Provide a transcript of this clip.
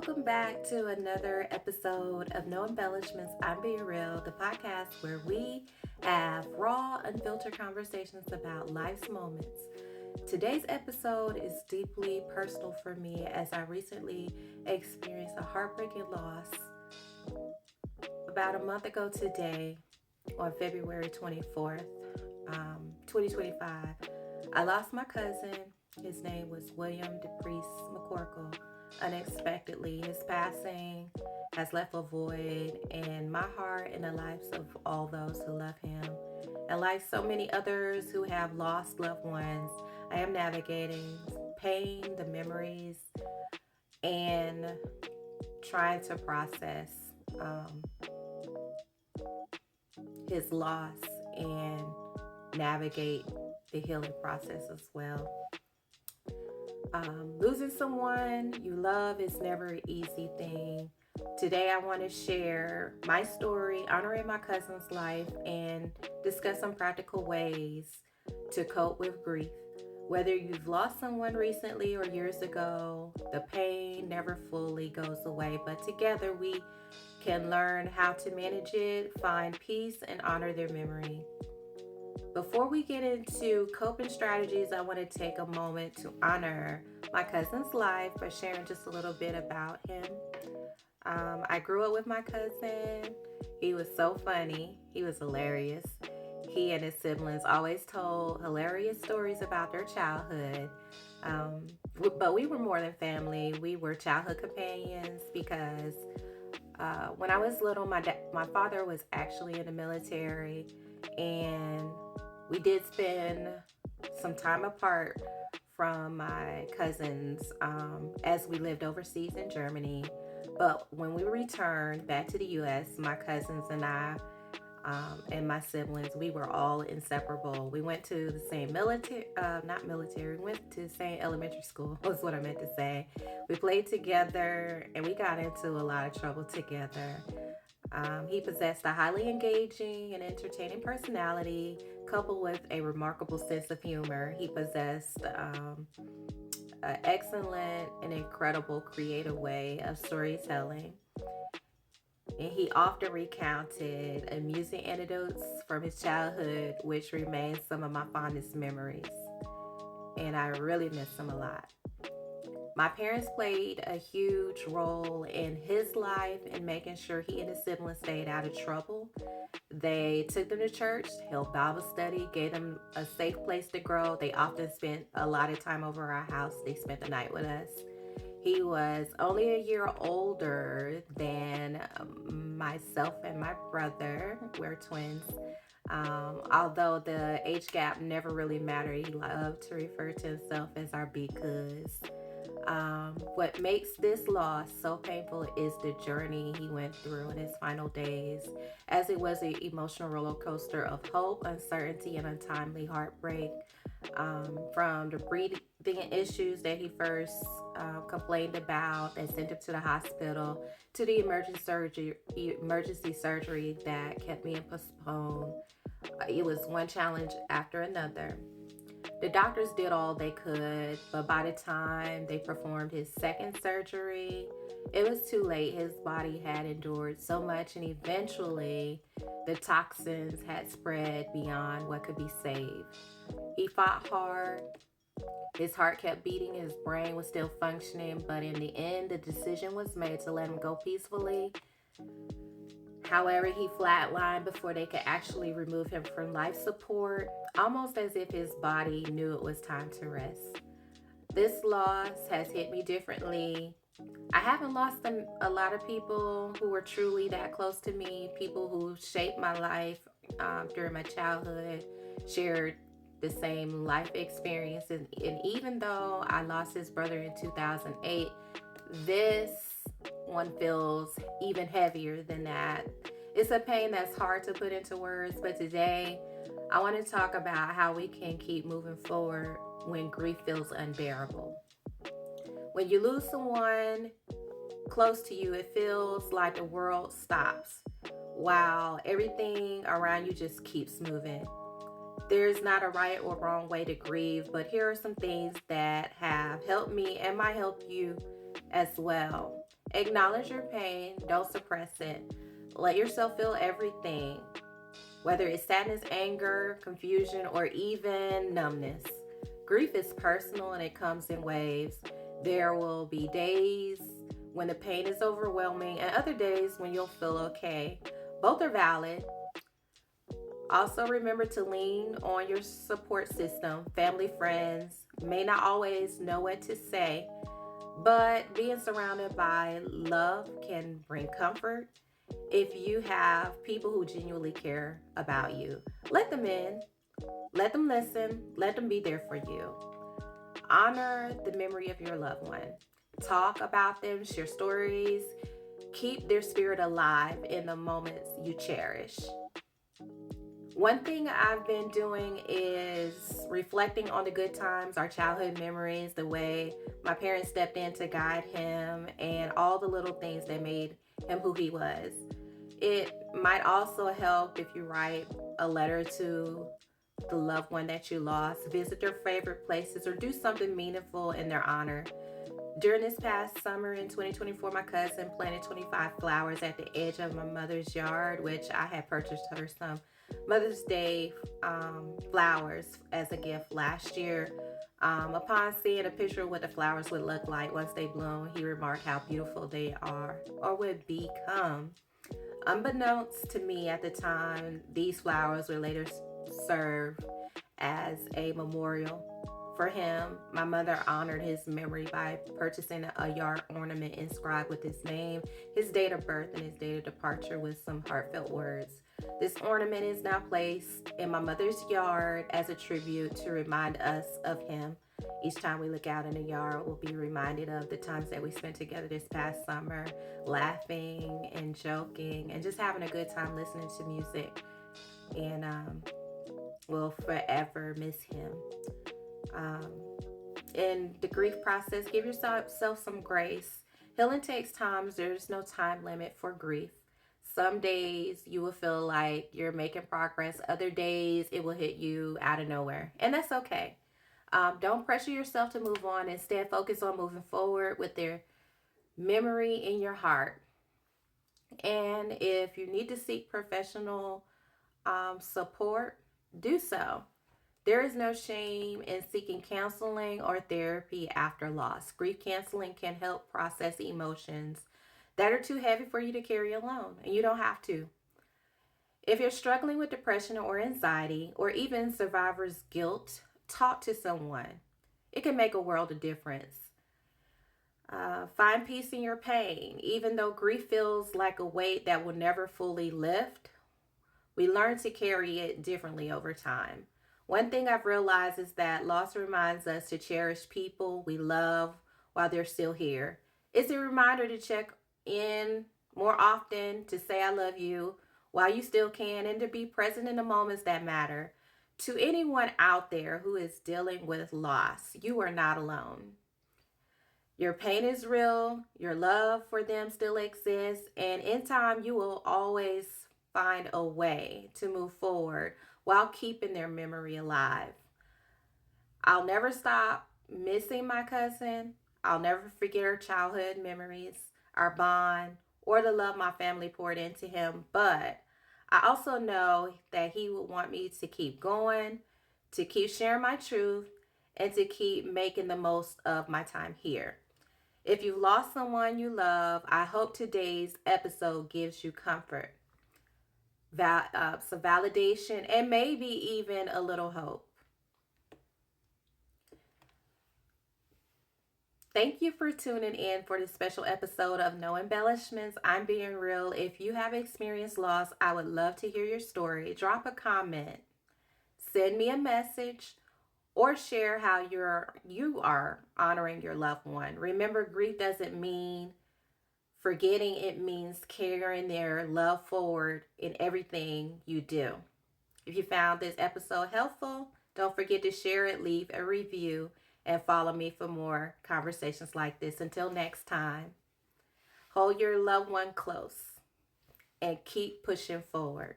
Welcome back to another episode of No Embellishments. I'm Being Real, the podcast where we have raw, unfiltered conversations about life's moments. Today's episode is deeply personal for me as I recently experienced a heartbreaking loss. About a month ago today, on February 24th, 2025, I lost my cousin. His name was William DePriest McCorkle. Unexpectedly, his passing has left a void in my heart and the lives of all those who love him. And like so many others who have lost loved ones, I am navigating pain, the memories, and trying to process his loss and navigate the healing process as well. Losing someone you love is never an easy thing. Today I want to share my story, honoring my cousin's life, and discuss some practical ways to cope with grief. Whether you've lost someone recently or years ago, the pain never fully goes away, but together we can learn how to manage it, find peace, and honor their memory. Before we get into coping strategies, I want to take a moment to honor my cousin's life by sharing just a little bit about him. I grew up with my cousin. He was so funny. He was hilarious. He and his siblings always told hilarious stories about their childhood. But we were more than family. We were childhood companions because when I was little, my father was actually in the military, and we did spend some time apart from my cousins as we lived overseas in Germany. But when we returned back to the U.S., my cousins and I and my siblings, we were all inseparable. We went to the same we went to the same elementary school, was what I meant to say. We played together and we got into a lot of trouble together. He possessed a highly engaging and entertaining personality, coupled with a remarkable sense of humor. He possessed an excellent and incredible creative way of storytelling. And he often recounted amusing anecdotes from his childhood, which remain some of my fondest memories. And I really miss him a lot. My parents played a huge role in his life in making sure he and his siblings stayed out of trouble. They took them to church, held Bible study, gave them a safe place to grow. They often spent a lot of time over our house. They spent the night with us. He was only a year older than myself and my brother. We're twins. Although the age gap never really mattered, he loved to refer to himself as our big cuz. What makes this loss so painful is the journey he went through in his final days, as it was an emotional roller coaster of hope, uncertainty, and untimely heartbreak. From the breathing issues that he first complained about that sent him to the hospital, to the emergency surgery that kept being postponed. It was one challenge after another. The doctors did all they could, but by the time they performed his second surgery, it was too late. His body had endured so much, and eventually the toxins had spread beyond what could be saved. He fought hard. His heart kept beating, his brain was still functioning, but in the end, the decision was made to let him go peacefully. However, he flatlined before they could actually remove him from life support, almost as if his body knew it was time to rest. This loss has hit me differently. I haven't lost a lot of people who were truly that close to me, people who shaped my life during my childhood, shared the same life experiences. And even though I lost his brother in 2008, this one feels even heavier than that. It's a pain that's hard to put into words, but today I want to talk about how we can keep moving forward when grief feels unbearable. When you lose someone close to you, it feels like the world stops while everything around you just keeps moving. There's not a right or wrong way to grieve, but here are some things that have helped me and might help you as well. Acknowledge your pain, don't suppress it. Let yourself feel everything, whether it's sadness, anger, confusion, or even numbness. Grief is personal and it comes in waves. There will be days when the pain is overwhelming and other days when you'll feel okay. Both are valid. Also, remember to lean on your support system. Family, friends may not always know what to say, but being surrounded by love can bring comfort. If you have people who genuinely care about you, let them in, let them listen, let them be there for you. Honor the memory of your loved one. Talk about them, share stories, keep their spirit alive in the moments you cherish. One thing I've been doing is reflecting on the good times, our childhood memories, the way my parents stepped in to guide him, and all the little things that made him who he was. It might also help if you write a letter to the loved one that you lost, visit their favorite places, or do something meaningful in their honor. During this past summer in 2024, my cousin planted 25 flowers at the edge of my mother's yard, which I had purchased her some Mother's Day flowers as a gift last year. Upon seeing a picture of what the flowers would look like once they bloom, he remarked how beautiful they are or would become. Unbeknownst to me at the time, these flowers would later serve as a memorial for him. My mother honored his memory by purchasing a yard ornament inscribed with his name, his date of birth, and his date of departure with some heartfelt words. This ornament is now placed in my mother's yard as a tribute to remind us of him. Each time we look out in the yard, we'll be reminded of the times that we spent together this past summer, laughing and joking and just having a good time listening to music. And we'll forever miss him. In the grief process, give yourself some grace. Healing takes time. There's no time limit for grief. Some days you will feel like you're making progress. Other days it will hit you out of nowhere. And that's okay. Don't pressure yourself to move on. Instead, focus on moving forward with their memory in your heart. And if you need to seek professional support, do so. There is no shame in seeking counseling or therapy after loss. Grief counseling can help process emotions that are too heavy for you to carry alone, and you don't have to. If you're struggling with depression or anxiety, or even survivor's guilt, talk to someone. It can make a world of difference. Find peace in your pain. Even though grief feels like a weight that will never fully lift, we learn to carry it differently over time. One thing I've realized is that loss reminds us to cherish people we love while they're still here. It's a reminder to check in more often, to say I love you while you still can, and to be present in the moments that matter. To anyone out there who is dealing with loss, you are not alone. Your pain is real, your love for them still exists, and in time you will always find a way to move forward while keeping their memory alive. I'll never stop missing my cousin. I'll never forget our childhood memories, our bond, or the love my family poured into him. But I also know that he would want me to keep going, to keep sharing my truth, and to keep making the most of my time here. If you've lost someone you love, I hope today's episode gives you comfort, some validation, and maybe even a little hope. Thank you for tuning in for this special episode of No Embellishments. I'm being real. If you have experienced loss, I would love to hear your story. Drop a comment, send me a message, or share how you are honoring your loved one. Remember, grief doesn't mean forgetting, it means carrying their love forward in everything you do. If you found this episode helpful, don't forget to share it, leave a review, and follow me for more conversations like this. Until next time, hold your loved one close and keep pushing forward.